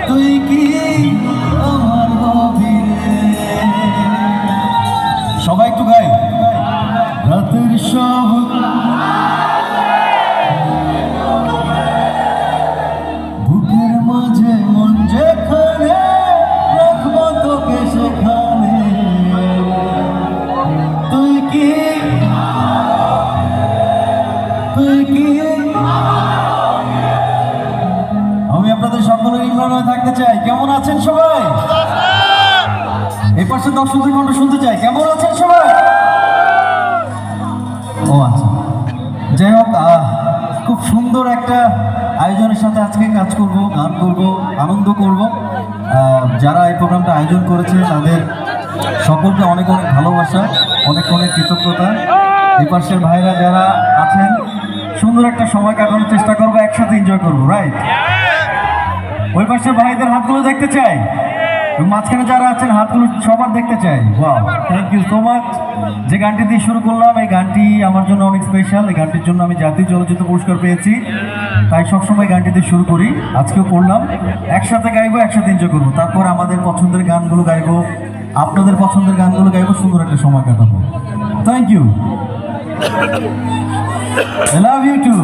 তুই কি আমার হবি রে? সবাই একটু গাই। রাতের সব বুকের মাঝে মন যেখানে রাখবো তোকে সেখানে। তুই কি আমি আপনাদের সকলের ইমরান থাকতে চাই। কেমন আছেন সবাই? এই পাশে দর্শকদের কণ্ঠ শুনতে চাই। কেমন আছেন সবাই? ও আচ্ছা, যাই হোক, খুব সুন্দর একটা আয়োজনের সাথে আজকে কাজ করব, গান করব, আনন্দ করব। যারা এই প্রোগ্রামটা আয়োজন করেছে তাদের সকলকে অনেক অনেক ভালোবাসা, অনেক অনেক কৃতজ্ঞতা। এই পাশের ভাইরা যারা আছেন, সুন্দর একটা সময় কাটানোর চেষ্টা করবো, একসাথে এনজয় করবো, রাইট? ওই পাশের ভাইদের হাতগুলো দেখতে চাই, মাঝখানে যারা আছেন হাতগুলো সবার দেখতে চাই। Wow, thank you so much. যে গানটি দিয়ে শুরু করলাম, এই গানটি আমার জন্য অনেক স্পেশাল। এই গানটির জন্য আমি জাতীয় চলচ্চিত্র পুরস্কার পেয়েছি, তাই সবসময় গানটি দিয়ে শুরু করি। আজকেও করলাম। একসাথে গাইবো, একসাথে এনজয় করবো, তারপর আমাদের পছন্দের গানগুলো গাইবো, আপনাদের পছন্দের গানগুলো গাইবো, সুন্দর একটা সময় কাটাবো। Thank you, I love you too.